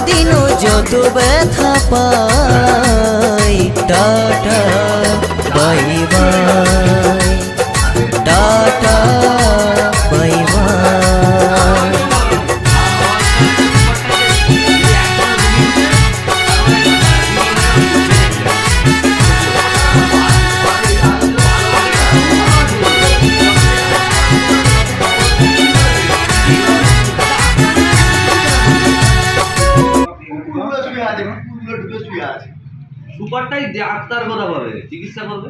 সারাদিনও যত ব্যথা পাই, tata bye bye, tata bye bye. সুপারটাই ডাক্তার কথা বলে, চিকিৎসা করবে।